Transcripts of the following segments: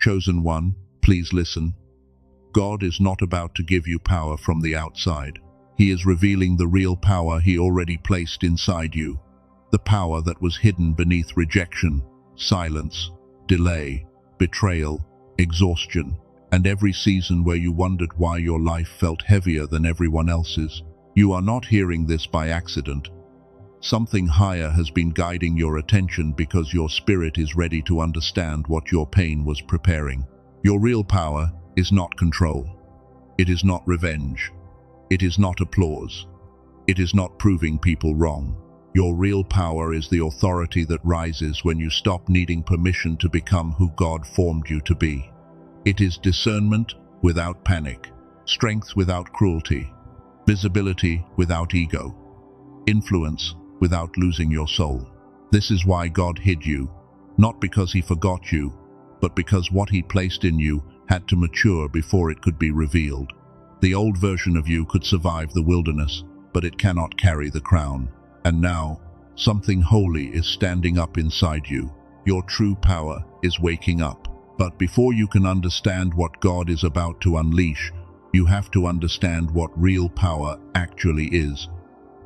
Chosen one, please listen. God is not about to give you power from the outside. He is revealing the real power He already placed inside you. The power that was hidden beneath rejection, silence, delay, betrayal, exhaustion, and every season where you wondered why your life felt heavier than everyone else's. You are not hearing this by accident. Something higher has been guiding your attention because your spirit is ready to understand what your pain was preparing. Your real power is not control. It is not revenge. It is not applause. It is not proving people wrong. Your real power is the authority that rises when you stop needing permission to become who God formed you to be. It is discernment without panic, strength without cruelty, visibility without ego, influence without losing your soul. This is why God hid you, not because He forgot you, but because what He placed in you had to mature before it could be revealed. The old version of you could survive the wilderness, but it cannot carry the crown. And now, something holy is standing up inside you. Your true power is waking up. But before you can understand what God is about to unleash, you have to understand what real power actually is.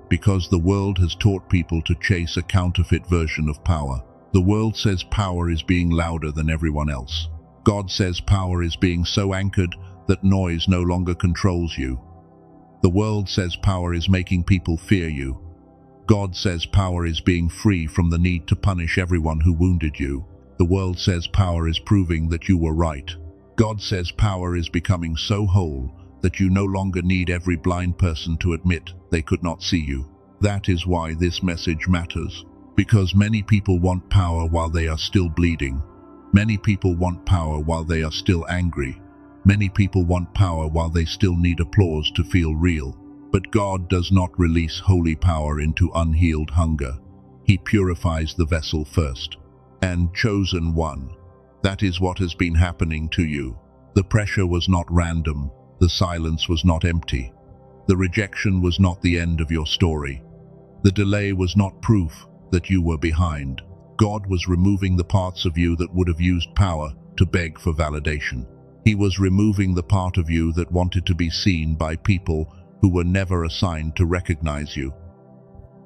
Because the world has taught people to chase a counterfeit version of power. The world says power is being louder than everyone else. God says power is being so anchored that noise no longer controls you. The world says power is making people fear you. God says power is being free from the need to punish everyone who wounded you. The world says power is proving that you were right. God says power is becoming so whole that you no longer need every blind person to admit they could not see you. That is why this message matters. Because many people want power while they are still bleeding. Many people want power while they are still angry. Many people want power while they still need applause to feel real. But God does not release holy power into unhealed hunger. He purifies the vessel first. And chosen one, that is what has been happening to you. The pressure was not random. The silence was not empty. The rejection was not the end of your story. The delay was not proof that you were behind. God was removing the parts of you that would have used power to beg for validation. He was removing the part of you that wanted to be seen by people who were never assigned to recognize you.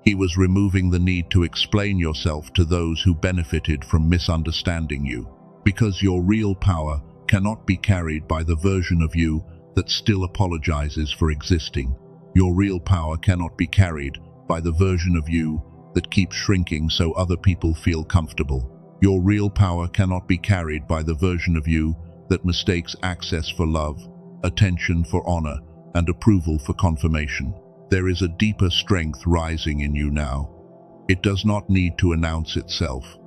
He was removing the need to explain yourself to those who benefited from misunderstanding you. Because your real power cannot be carried by the version of you that still apologizes for existing. Your real power cannot be carried by the version of you that keeps shrinking so other people feel comfortable. Your real power cannot be carried by the version of you that mistakes access for love, attention for honor, and approval for confirmation. There is a deeper strength rising in you now. It does not need to announce itself.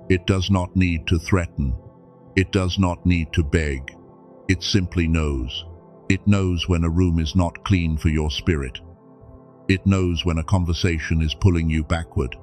It does not need to threaten. It does not need to beg. It simply knows. It knows when a room is not clean for your spirit. It knows when a conversation is pulling you backward.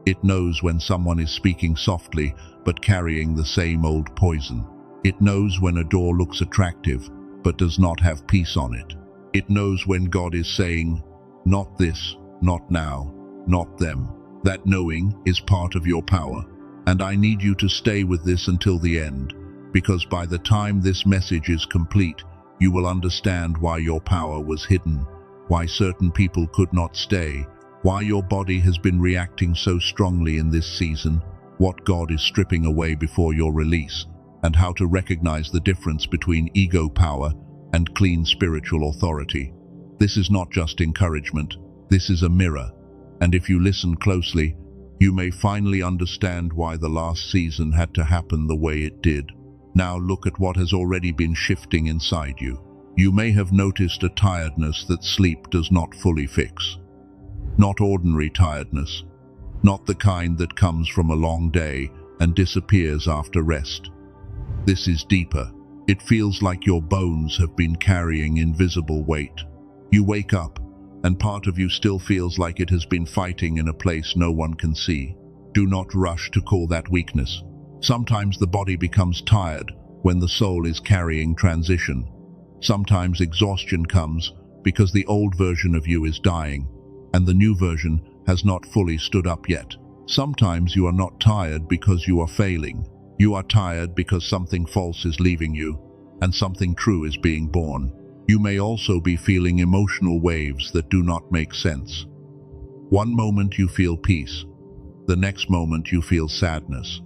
It knows when someone is speaking softly but carrying the same old poison. It knows when a door looks attractive but does not have peace on it. It knows when God is saying, not this, not now, not them. That knowing is part of your power. And I need you to stay with this until the end, because by the time this message is complete, you will understand why your power was hidden, why certain people could not stay, why your body has been reacting so strongly in this season, what God is stripping away before your release, and how to recognize the difference between ego power and clean spiritual authority. This is not just encouragement, this is a mirror, and if you listen closely, you may finally understand why the last season had to happen the way it did. Now look at what has already been shifting inside you. You may have noticed a tiredness that sleep does not fully fix. Not ordinary tiredness, not the kind that comes from a long day and disappears after rest. This is deeper. It feels like your bones have been carrying invisible weight. You wake up, and part of you still feels like it has been fighting in a place no one can see. Do not rush to call that weakness. Sometimes the body becomes tired when the soul is carrying transition. Sometimes exhaustion comes because the old version of you is dying, and the new version has not fully stood up yet. Sometimes you are not tired because you are failing. You are tired because something false is leaving you, and something true is being born. You may also be feeling emotional waves that do not make sense. One moment you feel peace, the next moment you feel sadness.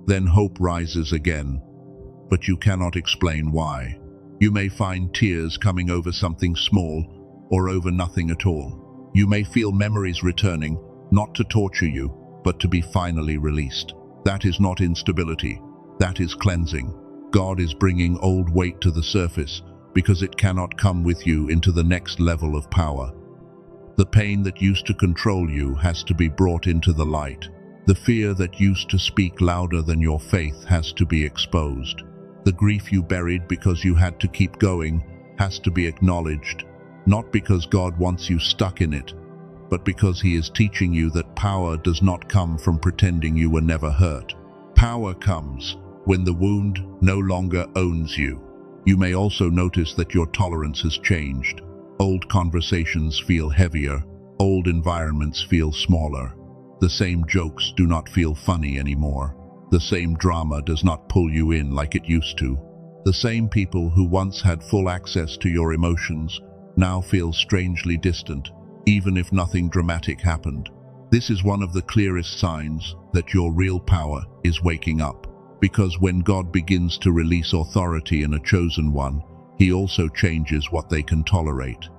Then hope rises again, but you cannot explain why. You may find tears coming over something small or over nothing at all. You may feel memories returning, not to torture you, but to be finally released. That is not instability, that is cleansing. God is bringing old weight to the surface because it cannot come with you into the next level of power. The pain that used to control you has to be brought into the light. The fear that used to speak louder than your faith has to be exposed. The grief you buried because you had to keep going has to be acknowledged, not because God wants you stuck in it, but because He is teaching you that power does not come from pretending you were never hurt. Power comes when the wound no longer owns you. You may also notice that your tolerance has changed. Old conversations feel heavier, old environments feel smaller. The same jokes do not feel funny anymore. The same drama does not pull you in like it used to. The same people who once had full access to your emotions now feel strangely distant, even if nothing dramatic happened. This is one of the clearest signs that your real power is waking up. Because when God begins to release authority in a chosen one, He also changes what they can tolerate.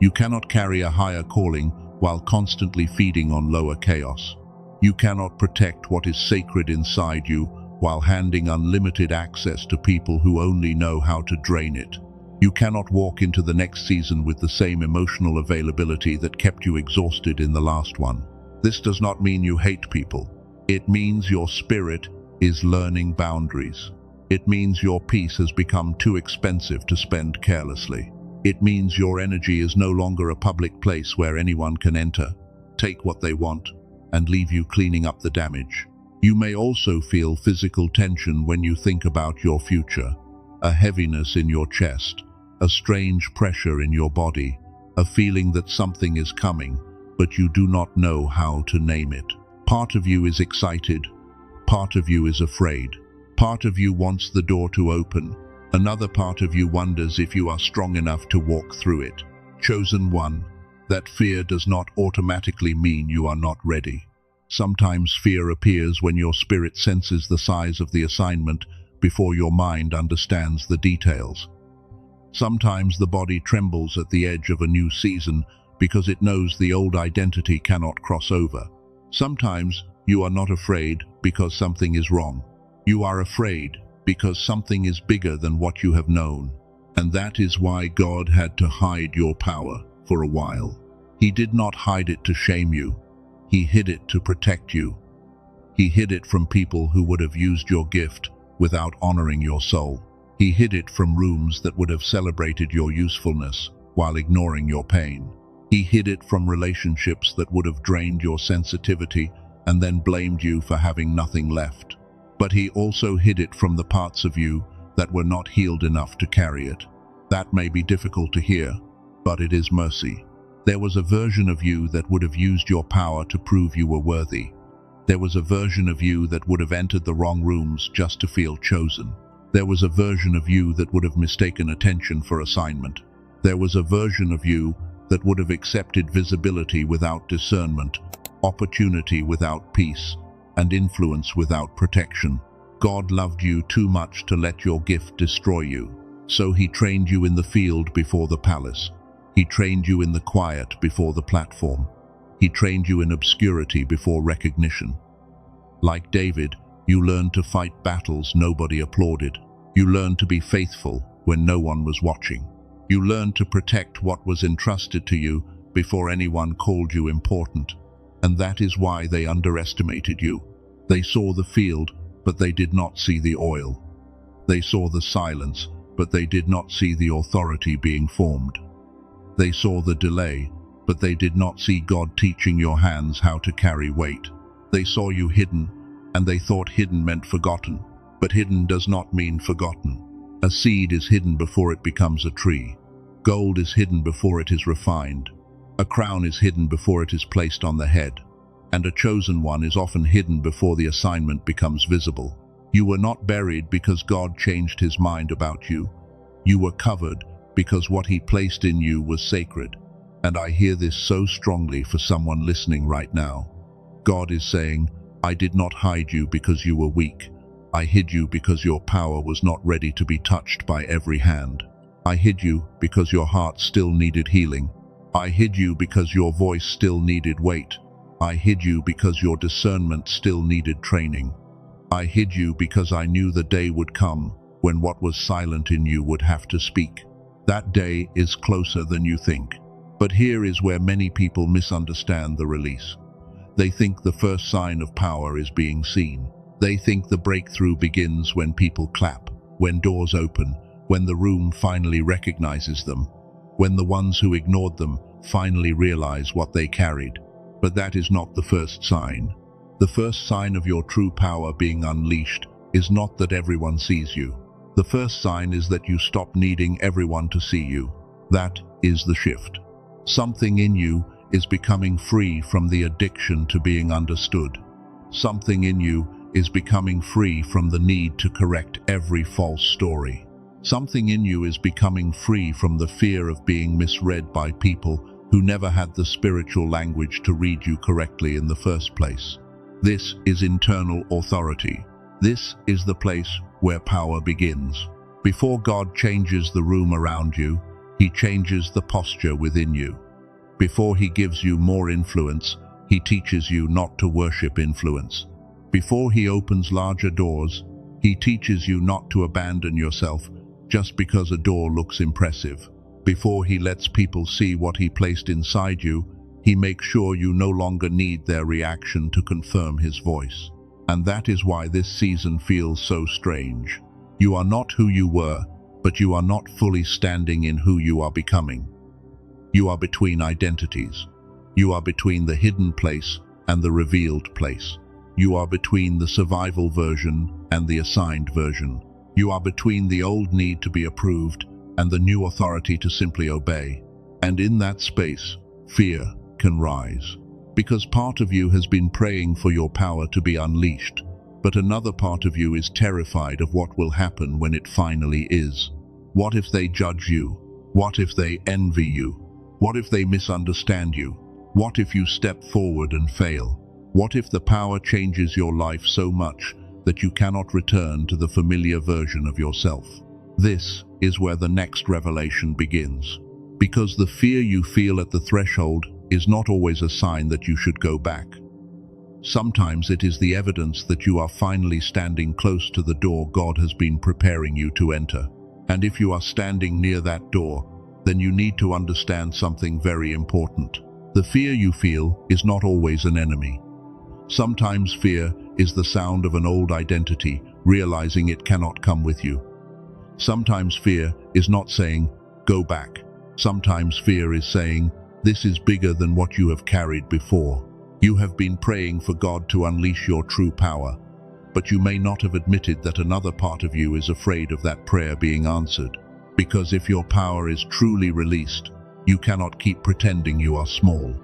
You cannot carry a higher calling while constantly feeding on lower chaos. You cannot protect what is sacred inside you while handing unlimited access to people who only know how to drain it. You cannot walk into the next season with the same emotional availability that kept you exhausted in the last one. This does not mean you hate people. It means your spirit is learning boundaries. It means your peace has become too expensive to spend carelessly. It means your energy is no longer a public place where anyone can enter, take what they want, and leave you cleaning up the damage. You may also feel physical tension when you think about your future, a heaviness in your chest, a strange pressure in your body, a feeling that something is coming, but you do not know how to name it. Part of you is excited, part of you is afraid. Part of you wants the door to open. Another part of you wonders if you are strong enough to walk through it. Chosen one, that fear does not automatically mean you are not ready. Sometimes fear appears when your spirit senses the size of the assignment before your mind understands the details. Sometimes the body trembles at the edge of a new season because it knows the old identity cannot cross over. Sometimes you are not afraid because something is wrong. You are afraid because something is bigger than what you have known. And that is why God had to hide your power for a while. He did not hide it to shame you. He hid it to protect you. He hid it from people who would have used your gift without honoring your soul. He hid it from rooms that would have celebrated your usefulness while ignoring your pain. He hid it from relationships that would have drained your sensitivity and then blamed you for having nothing left. But He also hid it from the parts of you that were not healed enough to carry it. That may be difficult to hear, but it is mercy. There was a version of you that would have used your power to prove you were worthy. There was a version of you that would have entered the wrong rooms just to feel chosen. There was a version of you that would have mistaken attention for assignment. There was a version of you that would have accepted visibility without discernment, opportunity without peace, and influence without protection. God loved you too much to let your gift destroy you. So He trained you in the field before the palace. He trained you in the quiet before the platform. He trained you in obscurity before recognition. Like David, you learned to fight battles nobody applauded. You learned to be faithful when no one was watching. You learned to protect what was entrusted to you before anyone called you important. And that is why they underestimated you. They saw the field, but they did not see the oil. They saw the silence, but they did not see the authority being formed. They saw the delay, but they did not see God teaching your hands how to carry weight. They saw you hidden, and they thought hidden meant forgotten. But hidden does not mean forgotten. A seed is hidden before it becomes a tree. Gold is hidden before it is refined. A crown is hidden before it is placed on the head. And a chosen one is often hidden before the assignment becomes visible. You were not buried because God changed his mind about you. You were covered because what he placed in you was sacred. And I hear this so strongly for someone listening right now. God is saying, I did not hide you because you were weak. I hid you because your power was not ready to be touched by every hand. I hid you because your heart still needed healing. I hid you because your voice still needed weight. I hid you because your discernment still needed training. I hid you because I knew the day would come when what was silent in you would have to speak. That day is closer than you think. But here is where many people misunderstand the release. They think the first sign of power is being seen. They think the breakthrough begins when people clap, when doors open, when the room finally recognizes them, when the ones who ignored them finally realize what they carried. But that is not the first sign. The first sign of your true power being unleashed is not that everyone sees you. The first sign is that you stop needing everyone to see you. That is the shift. Something in you is becoming free from the addiction to being understood. Something in you is becoming free from the need to correct every false story. Something in you is becoming free from the fear of being misread by people who never had the spiritual language to read you correctly in the first place. This is internal authority. This is the place where power begins. Before God changes the room around you, he changes the posture within you. Before he gives you more influence, he teaches you not to worship influence. Before he opens larger doors, he teaches you not to abandon yourself just because a door looks impressive. Before he lets people see what he placed inside you, he makes sure you no longer need their reaction to confirm his voice. And that is why this season feels so strange. You are not who you were, but you are not fully standing in who you are becoming. You are between identities. You are between the hidden place and the revealed place. You are between the survival version and the assigned version. You are between the old need to be approved and the new authority to simply obey. And in that space, fear can rise. Because part of you has been praying for your power to be unleashed, but another part of you is terrified of what will happen when it finally is. What if they judge you? What if they envy you? What if they misunderstand you? What if you step forward and fail? What if the power changes your life so much that you cannot return to the familiar version of yourself? This is where the next revelation begins. Because the fear you feel at the threshold is not always a sign that you should go back. Sometimes it is the evidence that you are finally standing close to the door God has been preparing you to enter. And if you are standing near that door, then you need to understand something very important. The fear you feel is not always an enemy. Sometimes fear is the sound of an old identity, realizing it cannot come with you. Sometimes fear is not saying, go back. Sometimes fear is saying, this is bigger than what you have carried before. You have been praying for God to unleash your true power, but you may not have admitted that another part of you is afraid of that prayer being answered. Because if your power is truly released, you cannot keep pretending you are small.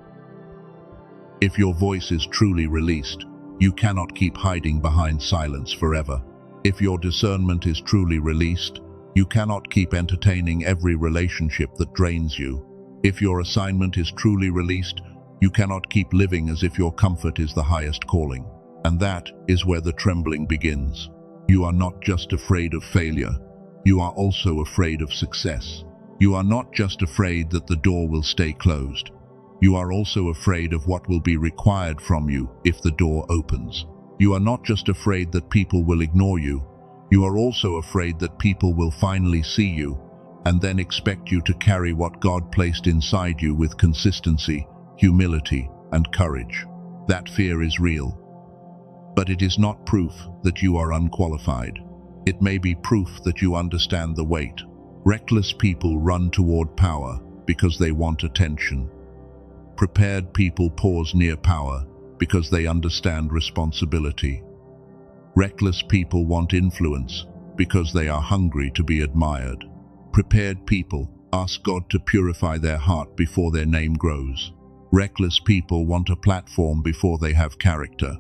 If your voice is truly released, you cannot keep hiding behind silence forever. If your discernment is truly released, you cannot keep entertaining every relationship that drains you. If your assignment is truly released, you cannot keep living as if your comfort is the highest calling. And that is where the trembling begins. You are not just afraid of failure, you are also afraid of success. You are not just afraid that the door will stay closed. You are also afraid of what will be required from you if the door opens. You are not just afraid that people will ignore you, you are also afraid that people will finally see you and then expect you to carry what God placed inside you with consistency, humility, and courage. That fear is real. But it is not proof that you are unqualified. It may be proof that you understand the weight. Reckless people run toward power because they want attention. Prepared people pause near power because they understand responsibility. Reckless people want influence because they are hungry to be admired. Prepared people ask God to purify their heart before their name grows. Reckless people want a platform before they have character.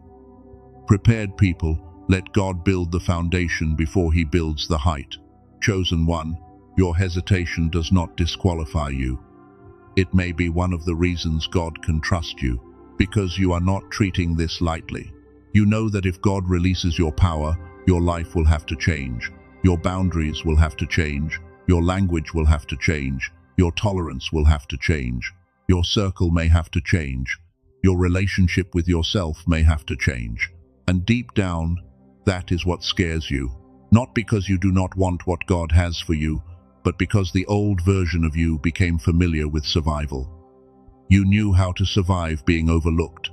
Prepared people Let God build the foundation before he builds the height. Chosen one, your hesitation does not disqualify you. It may be one of the reasons God can trust you, because you are not treating this lightly. You know that if God releases your power, your life will have to change. Your boundaries will have to change. Your language will have to change. Your tolerance will have to change. Your circle may have to change. Your relationship with yourself may have to change. And deep down, that is what scares you. Not because you do not want what God has for you, but because the old version of you became familiar with survival. You knew how to survive being overlooked.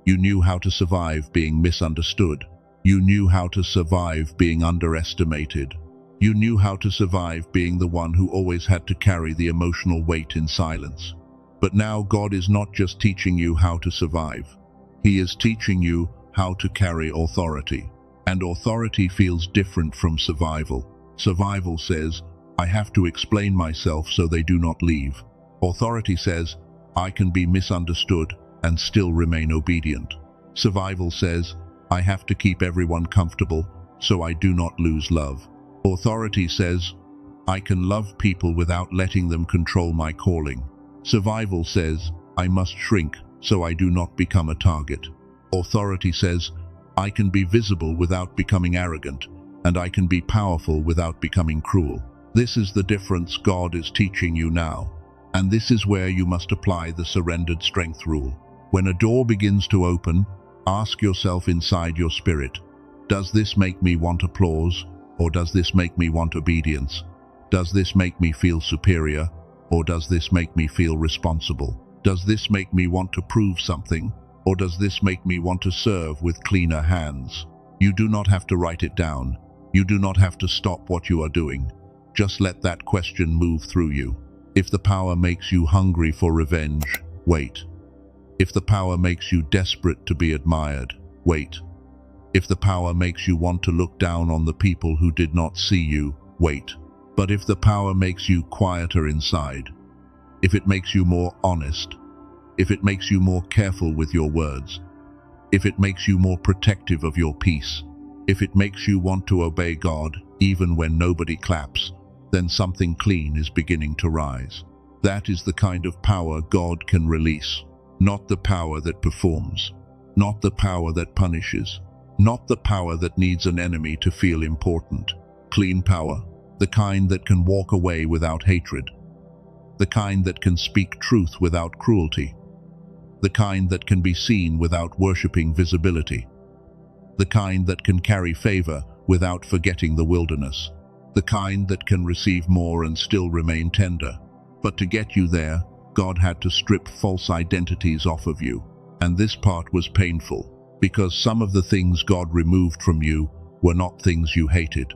You knew how to survive being misunderstood. You knew how to survive being underestimated. You knew how to survive being the one who always had to carry the emotional weight in silence. But now God is not just teaching you how to survive. He is teaching you how to carry authority. And authority feels different from survival. Survival says, I have to explain myself so they do not leave. Authority says, I can be misunderstood and still remain obedient. Survival says, I have to keep everyone comfortable so I do not lose love. Authority says, I can love people without letting them control my calling. Survival says, I must shrink so I do not become a target. Authority says, I can be visible without becoming arrogant, and I can be powerful without becoming cruel. This is the difference God is teaching you now. And this is where you must apply the surrendered strength rule. When a door begins to open, ask yourself inside your spirit, does this make me want applause, or does this make me want obedience? Does this make me feel superior, or does this make me feel responsible? Does this make me want to prove something, or does this make me want to serve with cleaner hands? You do not have to write it down. You do not have to stop what you are doing. Just let that question move through you. If the power makes you hungry for revenge, wait. If the power makes you desperate to be admired, wait. If the power makes you want to look down on the people who did not see you, wait. But if the power makes you quieter inside, if it makes you more honest, if it makes you more careful with your words, if it makes you more protective of your peace, if it makes you want to obey God even when nobody claps, then something clean is beginning to rise. That is the kind of power God can release. Not the power that performs, not the power that punishes, not the power that needs an enemy to feel important. Clean power, the kind that can walk away without hatred, the kind that can speak truth without cruelty, the kind that can be seen without worshipping visibility, the kind that can carry favor without forgetting the wilderness, the kind that can receive more and still remain tender. But to get you there, God had to strip false identities off of you. And this part was painful, because some of the things God removed from you were not things you hated.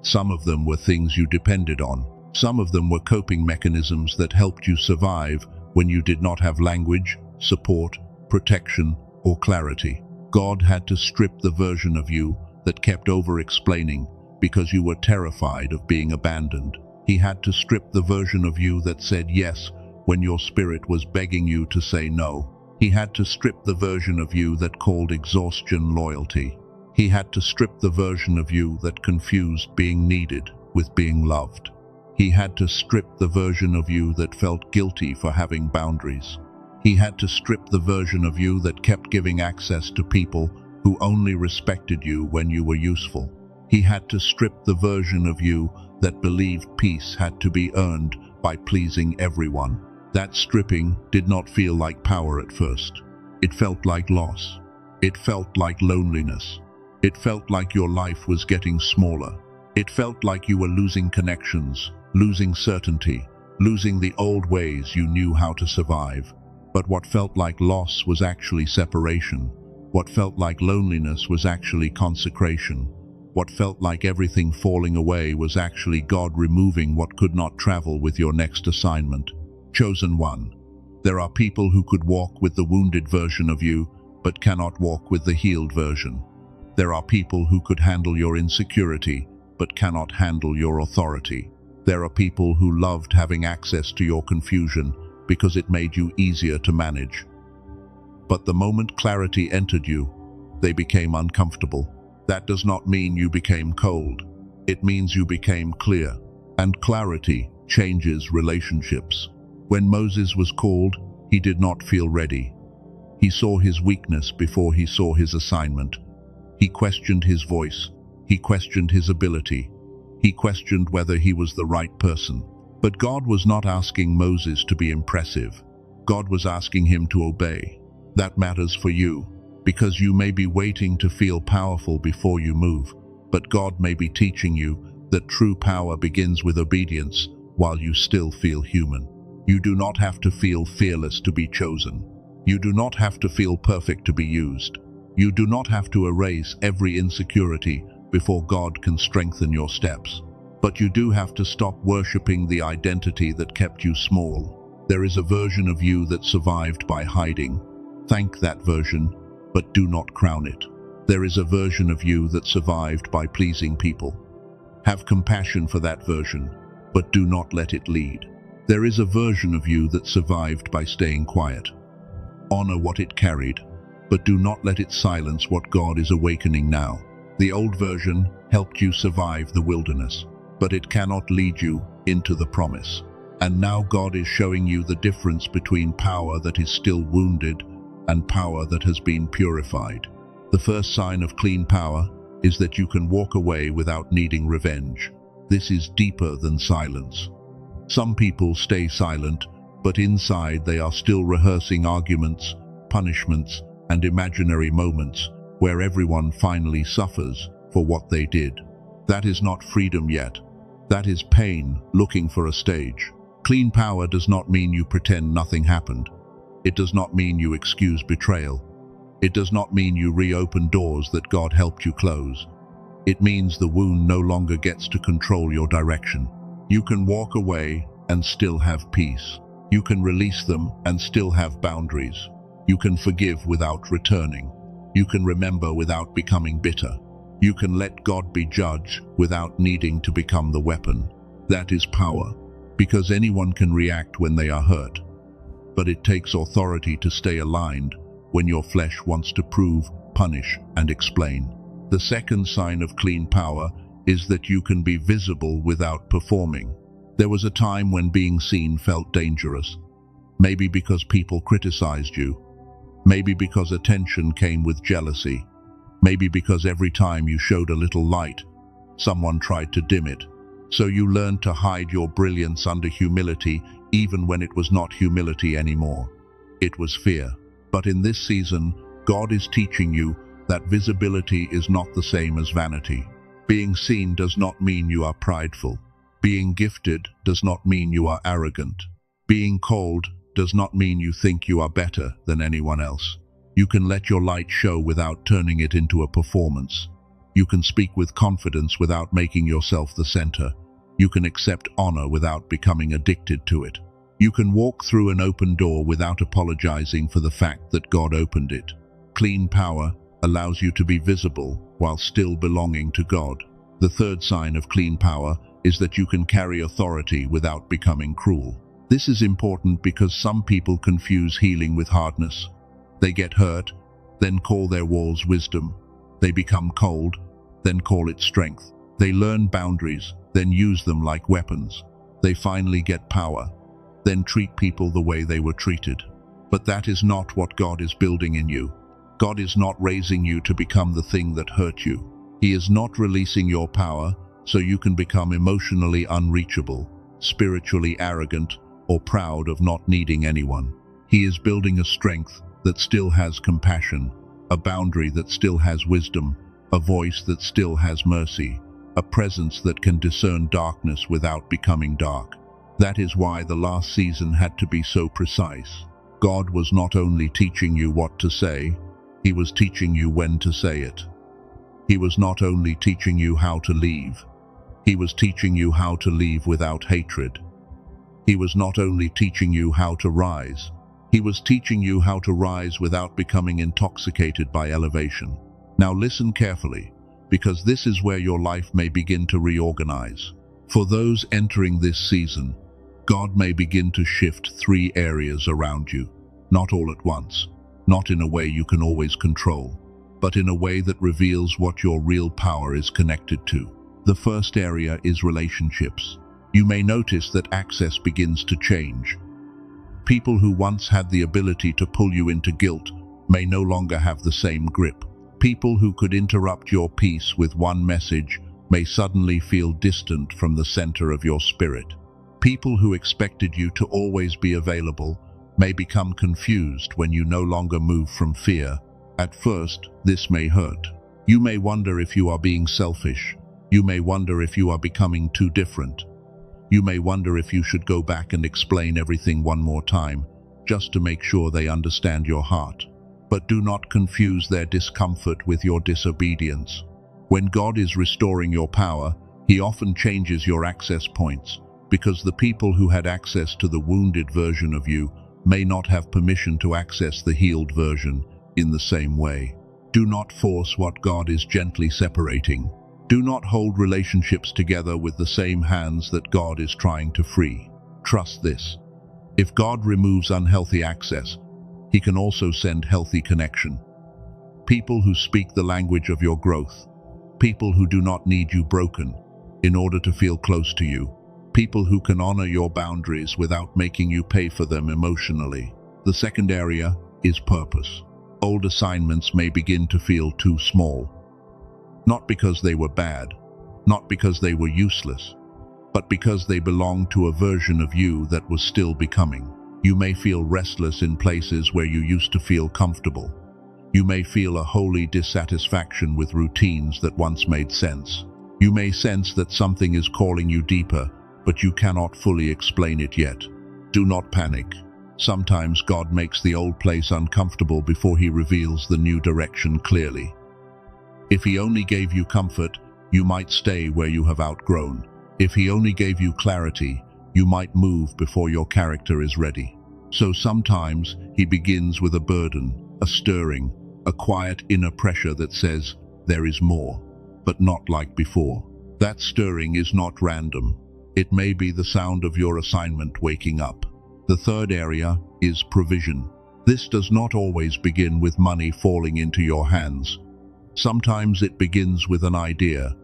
Some of them were things you depended on. Some of them were coping mechanisms that helped you survive when you did not have language, support, protection, or clarity. God had to strip the version of you that kept over-explaining because you were terrified of being abandoned. He had to strip the version of you that said yes when your spirit was begging you to say no. He had to strip the version of you that called exhaustion loyalty. He had to strip the version of you that confused being needed with being loved. He had to strip the version of you that felt guilty for having boundaries. He had to strip the version of you that kept giving access to people who only respected you when you were useful. He had to strip the version of you that believed peace had to be earned by pleasing everyone. That stripping did not feel like power at first. It felt like loss. It felt like loneliness. It felt like your life was getting smaller. It felt like you were losing connections, losing certainty, losing the old ways you knew how to survive. But what felt like loss was actually separation. What felt like loneliness was actually consecration. What felt like everything falling away was actually God removing what could not travel with your next assignment. Chosen one. There are people who could walk with the wounded version of you, but cannot walk with the healed version. There are people who could handle your insecurity, but cannot handle your authority. There are people who loved having access to your confusion because it made you easier to manage. But the moment clarity entered you, they became uncomfortable. That does not mean you became cold. It means you became clear. And clarity changes relationships. When Moses was called, he did not feel ready. He saw his weakness before he saw his assignment. He questioned his voice. He questioned his ability. He questioned whether he was the right person. But God was not asking Moses to be impressive. God was asking him to obey. That matters for you, because you may be waiting to feel powerful before you move, but God may be teaching you that true power begins with obedience while you still feel human. You do not have to feel fearless to be chosen. You do not have to feel perfect to be used. You do not have to erase every insecurity before God can strengthen your steps. But you do have to stop worshipping the identity that kept you small. There is a version of you that survived by hiding. Thank that version, but do not crown it. There is a version of you that survived by pleasing people. Have compassion for that version, but do not let it lead. There is a version of you that survived by staying quiet. Honor what it carried, but do not let it silence what God is awakening now. The old version helped you survive the wilderness, but it cannot lead you into the promise. And now God is showing you the difference between power that is still wounded and power that has been purified. The first sign of clean power is that you can walk away without needing revenge. This is deeper than silence. Some people stay silent, but inside they are still rehearsing arguments, punishments, and imaginary moments where everyone finally suffers for what they did. That is not freedom yet. That is pain looking for a stage. Clean power does not mean you pretend nothing happened. It does not mean you excuse betrayal. It does not mean you reopen doors that God helped you close. It means the wound no longer gets to control your direction. You can walk away and still have peace. You can release them and still have boundaries. You can forgive without returning. You can remember without becoming bitter. You can let God be judge without needing to become the weapon. That is power, because anyone can react when they are hurt. But it takes authority to stay aligned when your flesh wants to prove, punish, and explain. The second sign of clean power is that you can be visible without performing. There was a time when being seen felt dangerous. Maybe because people criticized you. Maybe because attention came with jealousy. Maybe because every time you showed a little light, someone tried to dim it. So you learned to hide your brilliance under humility, even when it was not humility anymore. It was fear. But in this season, God is teaching you that visibility is not the same as vanity. Being seen does not mean you are prideful. Being gifted does not mean you are arrogant. Being called does not mean you think you are better than anyone else. You can let your light show without turning it into a performance. You can speak with confidence without making yourself the center. You can accept honor without becoming addicted to it. You can walk through an open door without apologizing for the fact that God opened it. Clean power allows you to be visible while still belonging to God. The third sign of clean power is that you can carry authority without becoming cruel. This is important because some people confuse healing with hardness. They get hurt, then call their walls wisdom. They become cold, then call it strength. They learn boundaries, then use them like weapons. They finally get power, then treat people the way they were treated. But that is not what God is building in you. God is not raising you to become the thing that hurt you. He is not releasing your power so you can become emotionally unreachable, spiritually arrogant, or proud of not needing anyone. He is building a strength that still has compassion, a boundary that still has wisdom, a voice that still has mercy, a presence that can discern darkness without becoming dark. That is why the last season had to be so precise. God was not only teaching you what to say, He was teaching you when to say it. He was not only teaching you how to leave, He was teaching you how to leave without hatred. He was not only teaching you how to rise, He was teaching you how to rise without becoming intoxicated by elevation. Now listen carefully, because this is where your life may begin to reorganize. For those entering this season, God may begin to shift 3 areas around you, not all at once, not in a way you can always control, but in a way that reveals what your real power is connected to. The first area is relationships. You may notice that access begins to change. People who once had the ability to pull you into guilt may no longer have the same grip. People who could interrupt your peace with one message may suddenly feel distant from the center of your spirit. People who expected you to always be available may become confused when you no longer move from fear. At first, this may hurt. You may wonder if you are being selfish. You may wonder if you are becoming too different. You may wonder if you should go back and explain everything one more time, just to make sure they understand your heart. But do not confuse their discomfort with your disobedience. When God is restoring your power, He often changes your access points, because the people who had access to the wounded version of you may not have permission to access the healed version in the same way. Do not force what God is gently separating. Do not hold relationships together with the same hands that God is trying to free. Trust this. If God removes unhealthy access, He can also send healthy connection. People who speak the language of your growth. People who do not need you broken in order to feel close to you. People who can honor your boundaries without making you pay for them emotionally. The second area is purpose. Old assignments may begin to feel too small. Not because they were bad, not because they were useless, but because they belonged to a version of you that was still becoming. You may feel restless in places where you used to feel comfortable. You may feel a holy dissatisfaction with routines that once made sense. You may sense that something is calling you deeper, but you cannot fully explain it yet. Do not panic. Sometimes God makes the old place uncomfortable before He reveals the new direction clearly. If He only gave you comfort, you might stay where you have outgrown. If He only gave you clarity, you might move before your character is ready. So sometimes He begins with a burden, a stirring, a quiet inner pressure that says, there is more, but not like before. That stirring is not random. It may be the sound of your assignment waking up. The third area is provision. This does not always begin with money falling into your hands. Sometimes it begins with an idea.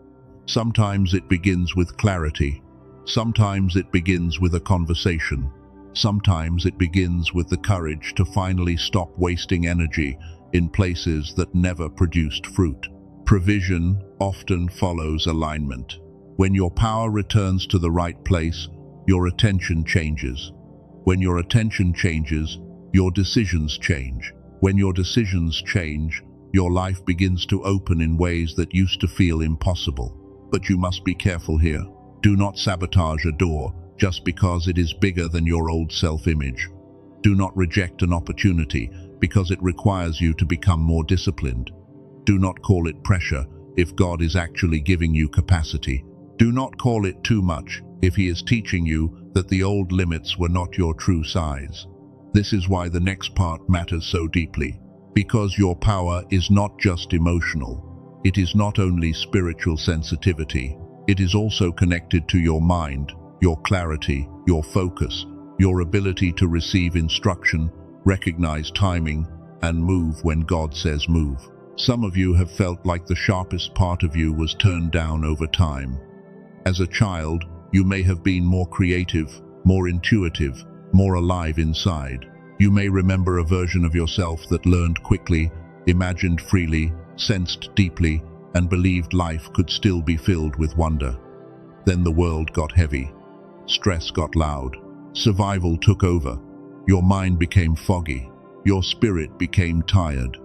Sometimes it begins with clarity. Sometimes it begins with a conversation. Sometimes it begins with the courage to finally stop wasting energy in places that never produced fruit. Provision often follows alignment. When your power returns to the right place, your attention changes. When your attention changes, your decisions change. When your decisions change, your life begins to open in ways that used to feel impossible. But you must be careful here. Do not sabotage a door just because it is bigger than your old self-image. Do not reject an opportunity because it requires you to become more disciplined. Do not call it pressure if God is actually giving you capacity. Do not call it too much if He is teaching you that the old limits were not your true size. This is why the next part matters so deeply. Because your power is not just emotional. It is not only spiritual sensitivity. It is also connected to your mind, your clarity, your focus, your ability to receive instruction, recognize timing, and move when God says move. Some of you have felt like the sharpest part of you was turned down over time. As a child, you may have been more creative, more intuitive, more alive inside. You may remember a version of yourself that learned quickly, imagined freely, sensed deeply, and believed life could still be filled with wonder. Then the world got heavy. Stress got loud. Survival took over. Your mind became foggy. Your spirit became tired.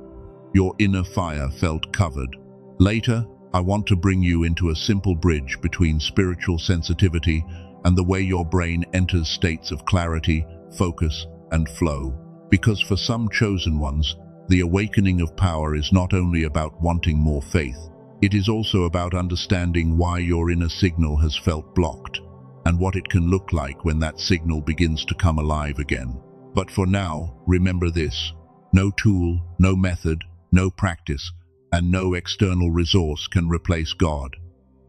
Your inner fire felt covered. Later, I want to bring you into a simple bridge between spiritual sensitivity and the way your brain enters states of clarity, focus, and flow. Because for some chosen ones, the awakening of power is not only about wanting more faith, it is also about understanding why your inner signal has felt blocked, and what it can look like when that signal begins to come alive again. But for now, remember this: no tool, no method, no practice, and no external resource can replace God.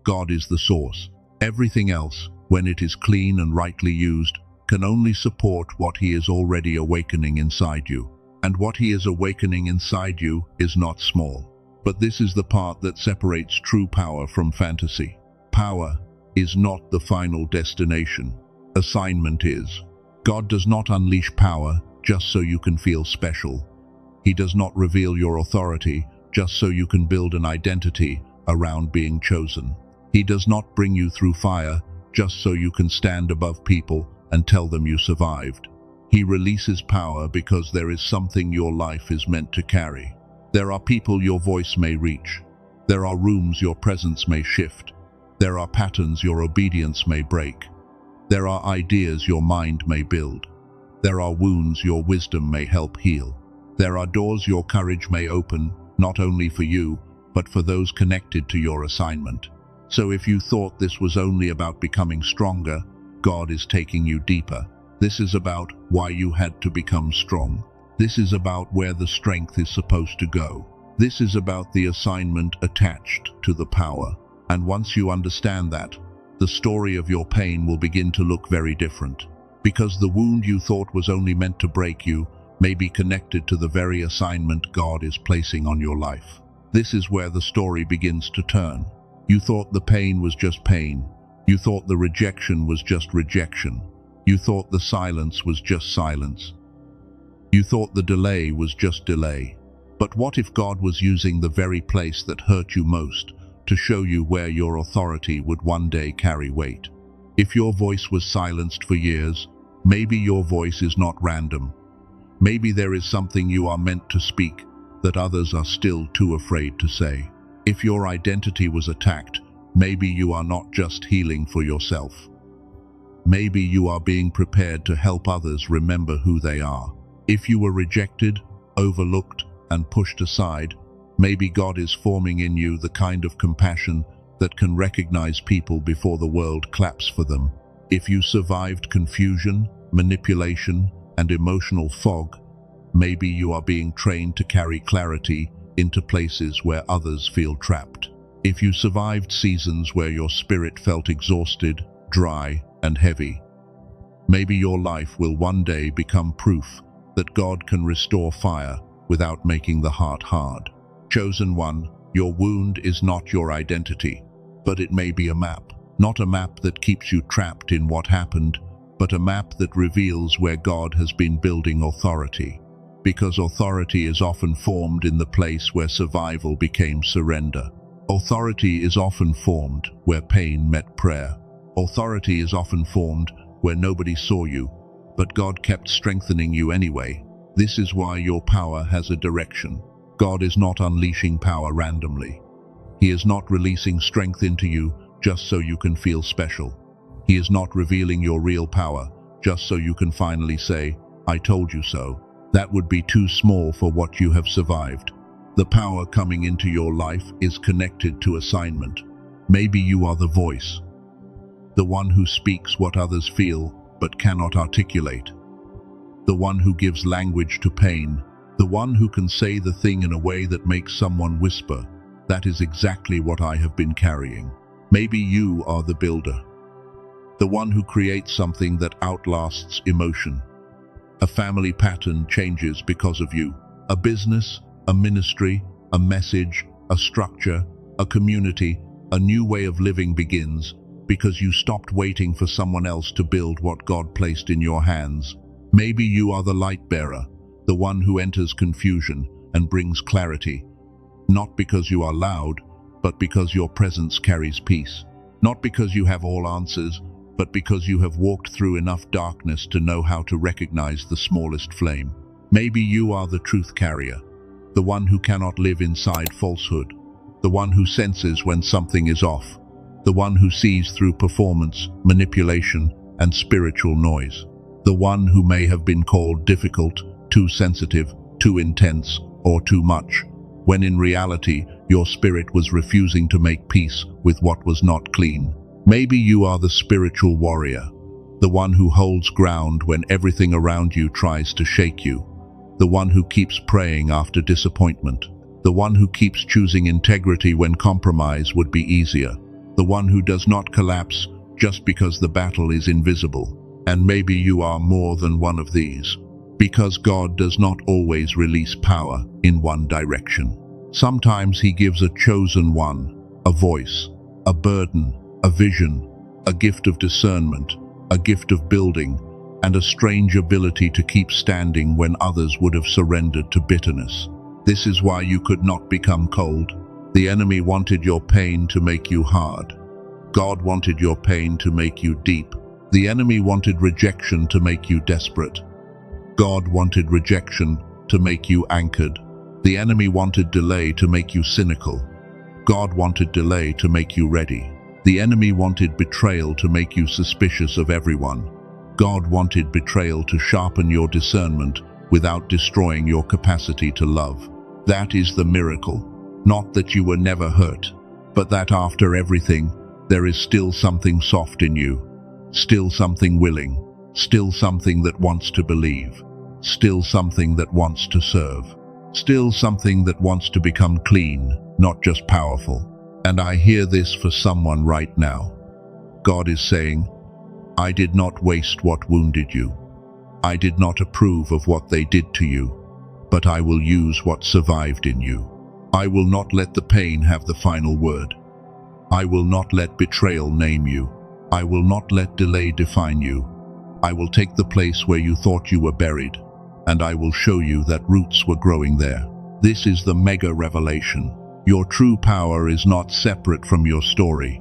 God is the source. Everything else, when it is clean and rightly used, can only support what He is already awakening inside you. And what He is awakening inside you is not small. But this is the part that separates true power from fantasy. Power is not the final destination. Assignment is. God does not unleash power just so you can feel special. He does not reveal your authority just so you can build an identity around being chosen. He does not bring you through fire just so you can stand above people and tell them you survived. He releases power because there is something your life is meant to carry. There are people your voice may reach. There are rooms your presence may shift. There are patterns your obedience may break. There are ideas your mind may build. There are wounds your wisdom may help heal. There are doors your courage may open, not only for you, but for those connected to your assignment. So if you thought this was only about becoming stronger, God is taking you deeper. This is about why you had to become strong. This is about where the strength is supposed to go. This is about the assignment attached to the power. And once you understand that, the story of your pain will begin to look very different. Because the wound you thought was only meant to break you may be connected to the very assignment God is placing on your life. This is where the story begins to turn. You thought the pain was just pain. You thought the rejection was just rejection. You thought the silence was just silence. You thought the delay was just delay. But what if God was using the very place that hurt you most to show you where your authority would one day carry weight? If your voice was silenced for years, maybe your voice is not random. Maybe there is something you are meant to speak that others are still too afraid to say. If your identity was attacked, maybe you are not just healing for yourself. Maybe you are being prepared to help others remember who they are. If you were rejected, overlooked, and pushed aside, maybe God is forming in you the kind of compassion that can recognize people before the world claps for them. If you survived confusion, manipulation, and emotional fog, maybe you are being trained to carry clarity into places where others feel trapped. If you survived seasons where your spirit felt exhausted, dry, and heavy, maybe your life will one day become proof that God can restore fire without making the heart hard. Chosen one, your wound is not your identity, but it may be a map. Not a map that keeps you trapped in what happened, but a map that reveals where God has been building authority. Because authority is often formed in the place where survival became surrender. Authority is often formed where pain met prayer. Authority is often formed where nobody saw you, but God kept strengthening you anyway. This is why your power has a direction. God is not unleashing power randomly. He is not releasing strength into you just so you can feel special. He is not revealing your real power just so you can finally say, "I told you so." That would be too small for what you have survived. The power coming into your life is connected to assignment. Maybe you are the voice, the one who speaks what others feel but cannot articulate, the one who gives language to pain, the one who can say the thing in a way that makes someone whisper, "That is exactly what I have been carrying." Maybe you are the builder, the one who creates something that outlasts emotion. A family pattern changes because of you. A business, a ministry, a message, a structure, a community, a new way of living begins because you stopped waiting for someone else to build what God placed in your hands. Maybe you are the light bearer, the one who enters confusion and brings clarity, not because you are loud, but because your presence carries peace. Not because you have all answers, but because you have walked through enough darkness to know how to recognize the smallest flame. Maybe you are the truth carrier, the one who cannot live inside falsehood, the one who senses when something is off, the one who sees through performance, manipulation, and spiritual noise, the one who may have been called difficult, too sensitive, too intense, or too much, when in reality your spirit was refusing to make peace with what was not clean. Maybe you are the spiritual warrior, the one who holds ground when everything around you tries to shake you, the one who keeps praying after disappointment, the one who keeps choosing integrity when compromise would be easier, the one who does not collapse just because the battle is invisible. And maybe you are more than one of these, because God does not always release power in one direction. Sometimes he gives a chosen one, a voice, a burden, a vision, a gift of discernment, a gift of building, and a strange ability to keep standing when others would have surrendered to bitterness. This is why you could not become cold. The enemy wanted your pain to make you hard. God wanted your pain to make you deep. The enemy wanted rejection to make you desperate. God wanted rejection to make you anchored. The enemy wanted delay to make you cynical. God wanted delay to make you ready. The enemy wanted betrayal to make you suspicious of everyone. God wanted betrayal to sharpen your discernment without destroying your capacity to love. That is the miracle. Not that you were never hurt, but that after everything, there is still something soft in you, still something willing, still something that wants to believe, still something that wants to serve, still something that wants to become clean, not just powerful. And I hear this for someone right now. God is saying, I did not waste what wounded you. I did not approve of what they did to you, but I will use what survived in you. I will not let the pain have the final word. I will not let betrayal name you. I will not let delay define you. I will take the place where you thought you were buried, and I will show you that roots were growing there. This is the mega revelation. Your true power is not separate from your story.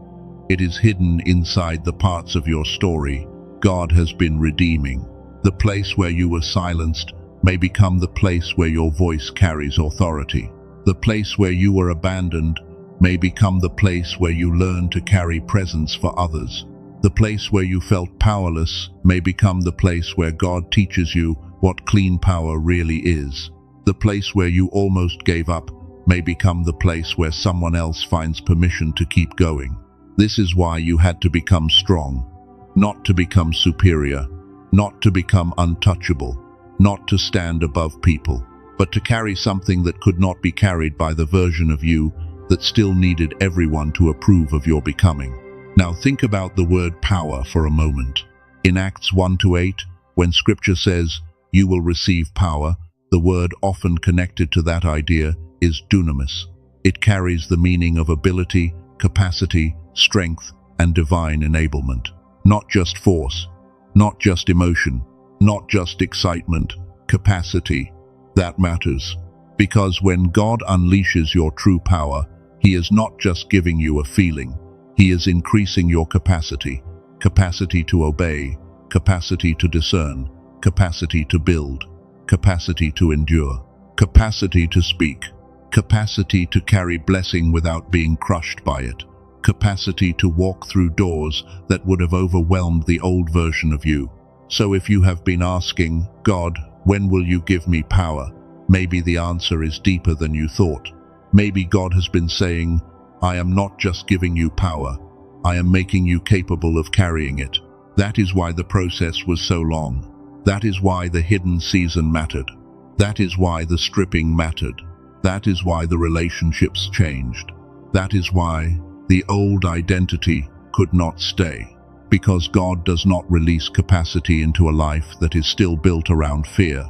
It is hidden inside the parts of your story God has been redeeming. The place where you were silenced may become the place where your voice carries authority. The place where you were abandoned may become the place where you learn to carry presence for others. The place where you felt powerless may become the place where God teaches you what clean power really is. The place where you almost gave up may become the place where someone else finds permission to keep going. This is why you had to become strong, not to become superior, not to become untouchable, not to stand above people, but to carry something that could not be carried by the version of you that still needed everyone to approve of your becoming. Now think about the word power for a moment. In Acts 1-8, when scripture says, you will receive power, the word often connected to that idea is dunamis. It carries the meaning of ability, capacity, strength, and divine enablement. Not just force, not just emotion, not just excitement, capacity. That matters. Because when God unleashes your true power, He is not just giving you a feeling. He is increasing your capacity. Capacity to obey, capacity to discern, capacity to build, capacity to endure, capacity to speak, capacity to carry blessing without being crushed by it, capacity to walk through doors that would have overwhelmed the old version of you. So if you have been asking, God, when will you give me power? Maybe the answer is deeper than you thought. Maybe God has been saying, I am not just giving you power, I am making you capable of carrying it. That is why the process was so long. That is why the hidden season mattered. That is why the stripping mattered. That is why the relationships changed. That is why the old identity could not stay. Because God does not release capacity into a life that is still built around fear.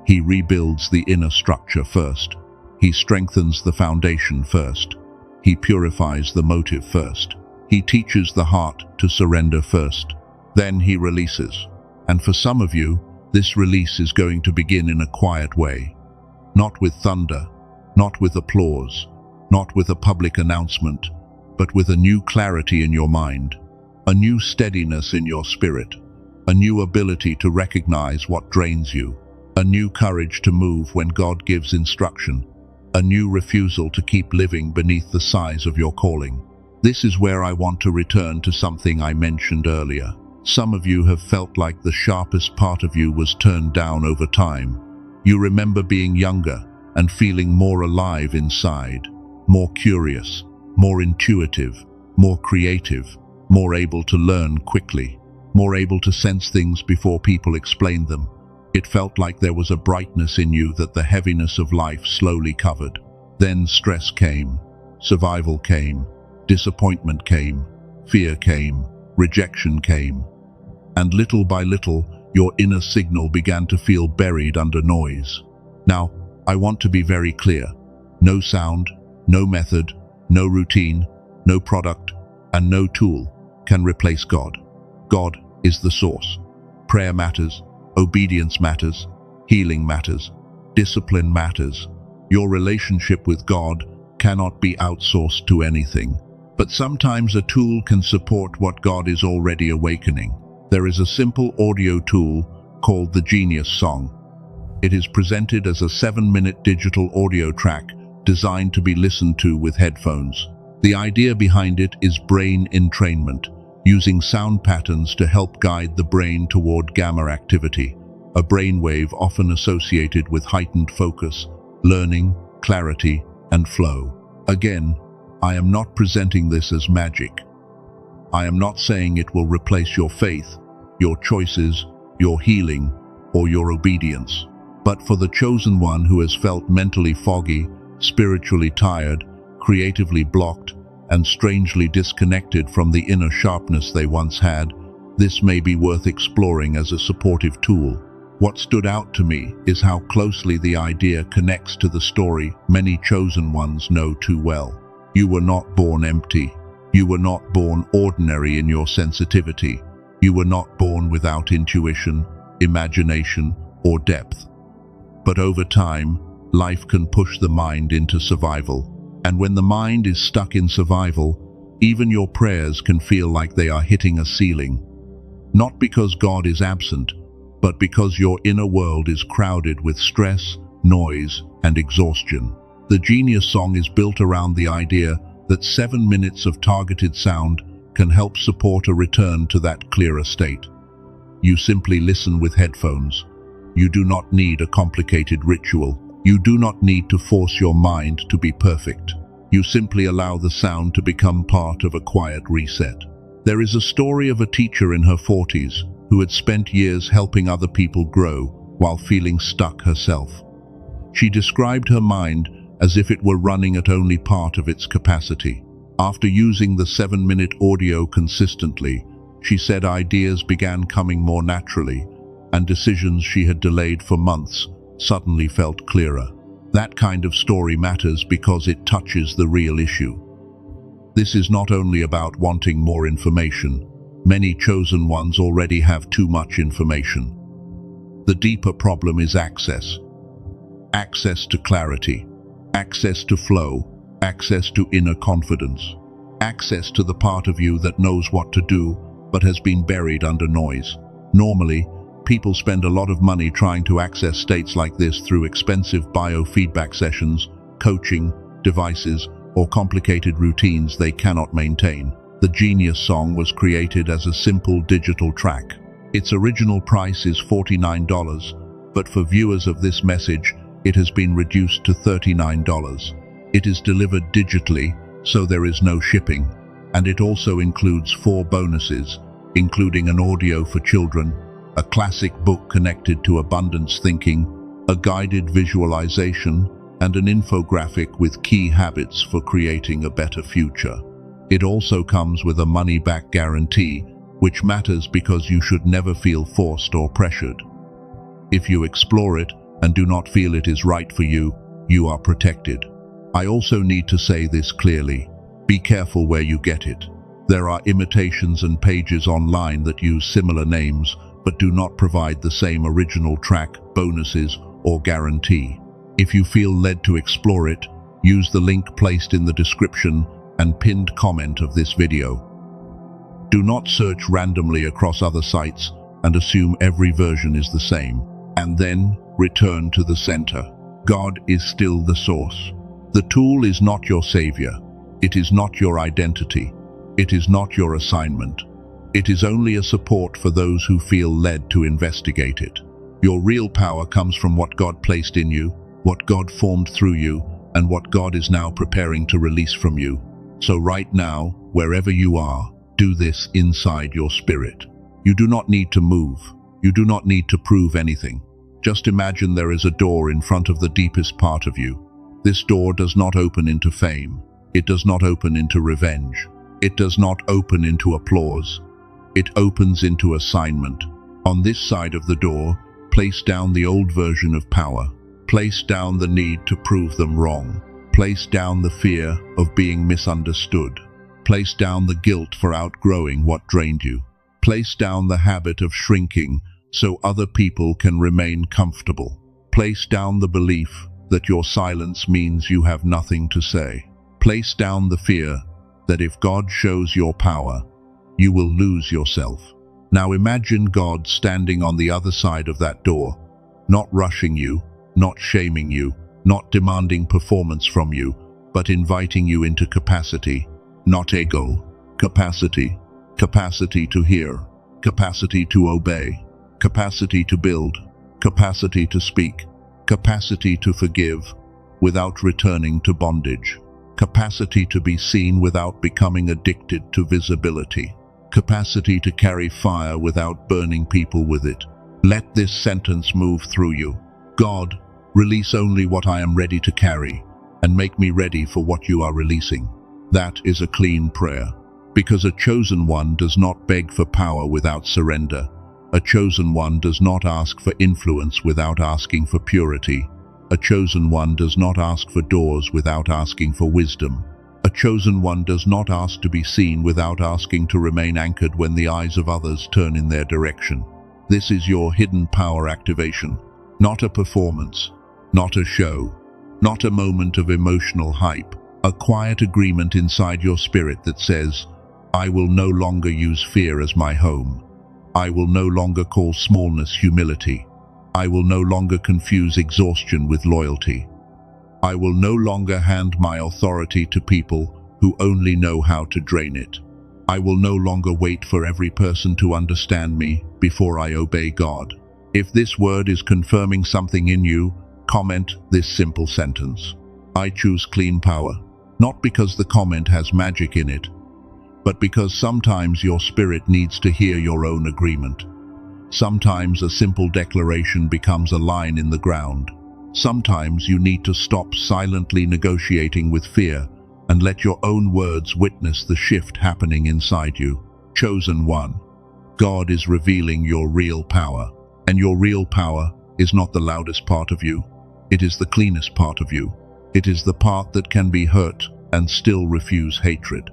He rebuilds the inner structure first. He strengthens the foundation first. He purifies the motive first. He teaches the heart to surrender first. Then He releases. And for some of you, this release is going to begin in a quiet way. Not with thunder, not with applause, not with a public announcement, but with a new clarity in your mind, a new steadiness in your spirit, a new ability to recognize what drains you, a new courage to move when God gives instruction, a new refusal to keep living beneath the size of your calling. This is where I want to return to something I mentioned earlier. Some of you have felt like the sharpest part of you was turned down over time. You remember being younger and feeling more alive inside, more curious, more intuitive, more creative, more able to learn quickly, more able to sense things before people explained them. It felt like there was a brightness in you that the heaviness of life slowly covered. Then stress came, survival came, disappointment came, fear came, rejection came. And little by little, your inner signal began to feel buried under noise. Now, I want to be very clear. No sound, no method, no routine, no product, and no tool can replace God. God is the source. Prayer matters, obedience matters, healing matters, discipline matters. Your relationship with God cannot be outsourced to anything. But sometimes a tool can support what God is already awakening. There is a simple audio tool called the Genius Song. It is presented as a 7-minute digital audio track designed to be listened to with headphones. The idea behind it is brain entrainment, using sound patterns to help guide the brain toward gamma activity, a brainwave often associated with heightened focus, learning, clarity, and flow. Again, I am not presenting this as magic. I am not saying it will replace your faith, your choices, your healing, or your obedience. But for the chosen one who has felt mentally foggy, spiritually tired, creatively blocked, and strangely disconnected from the inner sharpness they once had, this may be worth exploring as a supportive tool. What stood out to me is how closely the idea connects to the story many chosen ones know too well. You were not born empty. You were not born ordinary in your sensitivity. You were not born without intuition, imagination, or depth. But over time, life can push the mind into survival. And when the mind is stuck in survival, even your prayers can feel like they are hitting a ceiling. Not because God is absent, but because your inner world is crowded with stress, noise, and exhaustion. The Genius Song is built around the idea that 7 minutes of targeted sound can help support a return to that clearer state. You simply listen with headphones. You do not need a complicated ritual. You do not need to force your mind to be perfect. You simply allow the sound to become part of a quiet reset. There is a story of a teacher in her 40s who had spent years helping other people grow while feeling stuck herself. She described her mind as if it were running at only part of its capacity. After using the 7-minute audio consistently, she said ideas began coming more naturally, and decisions she had delayed for months suddenly felt clearer. That kind of story matters because it touches the real issue. This is not only about wanting more information. Many chosen ones already have too much information. The deeper problem is access. Access to clarity, access to flow, access to inner confidence, access to the part of you that knows what to do but has been buried under noise. Normally, people spend a lot of money trying to access states like this through expensive biofeedback sessions, coaching, devices, or complicated routines they cannot maintain. The Genius Song was created as a simple digital track. Its original price is $49, but for viewers of this message, it has been reduced to $39. It is delivered digitally, so there is no shipping, and it also includes 4 bonuses, including an audio for children, a classic book connected to abundance thinking, a guided visualization, and an infographic with key habits for creating a better future. It also comes with a money-back guarantee, which matters because you should never feel forced or pressured. If you explore it and do not feel it is right for you, you are protected. I also need to say this clearly. Be careful where you get it. There are imitations and pages online that use similar names, but do not provide the same original track, bonuses, or guarantee. If you feel led to explore it, use the link placed in the description and pinned comment of this video. Do not search randomly across other sites and assume every version is the same. And then return to the center. God is still the source. The tool is not your savior. It is not your identity. It is not your assignment. It is only a support for those who feel led to investigate it. Your real power comes from what God placed in you, what God formed through you, and what God is now preparing to release from you. So right now, wherever you are, do this inside your spirit. You do not need to move. You do not need to prove anything. Just imagine there is a door in front of the deepest part of you. This door does not open into fame. It does not open into revenge. It does not open into applause. It opens into assignment. On this side of the door, place down the old version of power. Place down the need to prove them wrong. Place down the fear of being misunderstood. Place down the guilt for outgrowing what drained you. Place down the habit of shrinking so other people can remain comfortable. Place down the belief that your silence means you have nothing to say. Place down the fear that if God shows your power, you will lose yourself. Now imagine God standing on the other side of that door, not rushing you, not shaming you, not demanding performance from you, but inviting you into capacity, not ego, capacity. Capacity to hear, capacity to obey, capacity to build, capacity to speak, capacity to forgive without returning to bondage, capacity to be seen without becoming addicted to visibility, capacity to carry fire without burning people with it. Let this sentence move through you. God, release only what I am ready to carry, and make me ready for what you are releasing. That is a clean prayer. Because a chosen one does not beg for power without surrender. A chosen one does not ask for influence without asking for purity. A chosen one does not ask for doors without asking for wisdom. A chosen one does not ask to be seen without asking to remain anchored when the eyes of others turn in their direction. This is your hidden power activation, not a performance, not a show, not a moment of emotional hype, a quiet agreement inside your spirit that says, I will no longer use fear as my home. I will no longer call smallness humility. I will no longer confuse exhaustion with loyalty. I will no longer hand my authority to people who only know how to drain it. I will no longer wait for every person to understand me before I obey God. If this word is confirming something in you, comment this simple sentence. I choose clean power. Not because the comment has magic in it, but because sometimes your spirit needs to hear your own agreement. Sometimes a simple declaration becomes a line in the ground. Sometimes you need to stop silently negotiating with fear and let your own words witness the shift happening inside you. Chosen one, God is revealing your real power. And your real power is not the loudest part of you. It is the cleanest part of you. It is the part that can be hurt and still refuse hatred.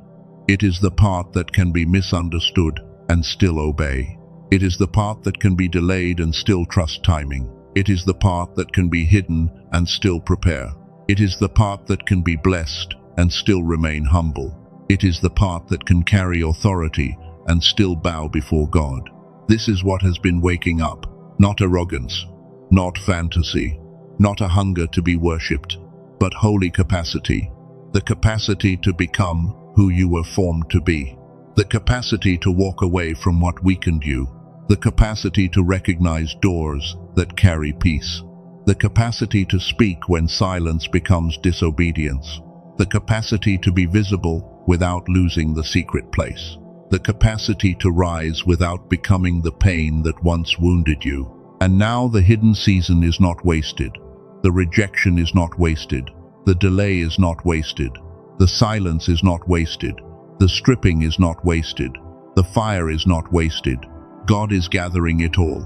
It is the part that can be misunderstood and still obey. It is the part that can be delayed and still trust timing. It is the part that can be hidden and still prepare. It is the part that can be blessed and still remain humble. It is the part that can carry authority and still bow before God. This is what has been waking up, not arrogance, not fantasy, not a hunger to be worshipped, but holy capacity, the capacity to become who you were formed to be, the capacity to walk away from what weakened you, the capacity to recognize doors that carry peace, the capacity to speak when silence becomes disobedience, the capacity to be visible without losing the secret place, the capacity to rise without becoming the pain that once wounded you. And now the hidden season is not wasted, the rejection is not wasted, the delay is not wasted, the silence is not wasted, the stripping is not wasted, the fire is not wasted. God is gathering it all.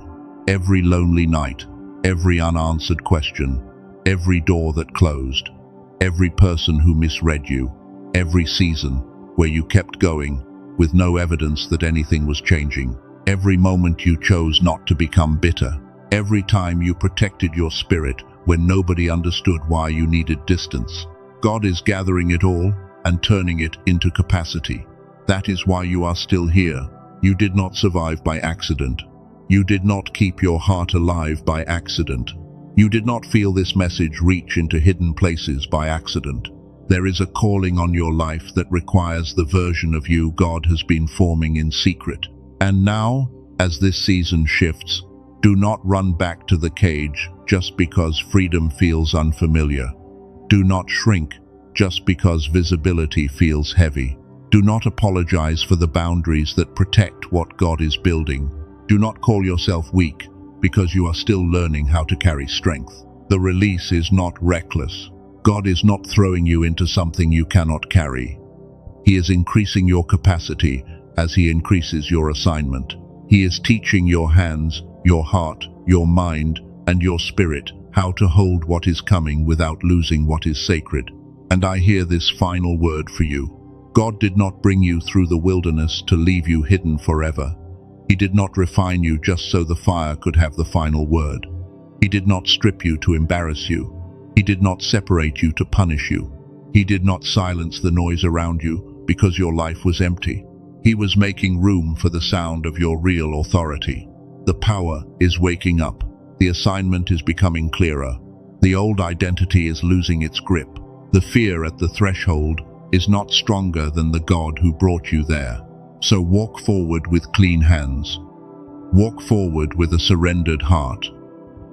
Every lonely night, every unanswered question, every door that closed, every person who misread you, every season where you kept going with no evidence that anything was changing, every moment you chose not to become bitter, every time you protected your spirit when nobody understood why you needed distance. God is gathering it all and turning it into capacity. That is why you are still here. You did not survive by accident. You did not keep your heart alive by accident. You did not feel this message reach into hidden places by accident. There is a calling on your life that requires the version of you God has been forming in secret. And now, as this season shifts, do not run back to the cage just because freedom feels unfamiliar. Do not shrink just because visibility feels heavy. Do not apologize for the boundaries that protect what God is building. Do not call yourself weak because you are still learning how to carry strength. The release is not reckless. God is not throwing you into something you cannot carry. He is increasing your capacity as He increases your assignment. He is teaching your hands, your heart, your mind, and your spirit how to hold what is coming without losing what is sacred. And I hear this final word for you. God did not bring you through the wilderness to leave you hidden forever. He did not refine you just so the fire could have the final word. He did not strip you to embarrass you. He did not separate you to punish you. He did not silence the noise around you because your life was empty. He was making room for the sound of your real authority. The power is waking up. The assignment is becoming clearer. The old identity is losing its grip. The fear at the threshold is not stronger than the God who brought you there. So walk forward with clean hands. Walk forward with a surrendered heart.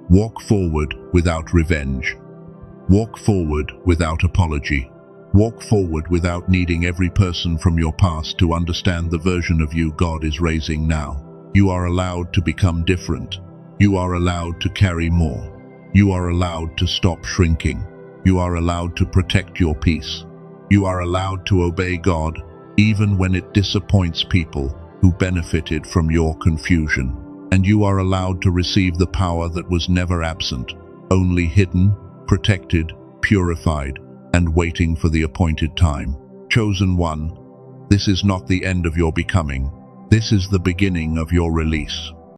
Walk forward without revenge. Walk forward without apology. Walk forward without needing every person from your past to understand the version of you God is raising now. You are allowed to become different. You are allowed to carry more. You are allowed to stop shrinking. You are allowed to protect your peace. You are allowed to obey God, even when it disappoints people who benefited from your confusion. And you are allowed to receive the power that was never absent, only hidden, protected, purified, and waiting for the appointed time. Chosen one, this is not the end of your becoming. This is the beginning of your release.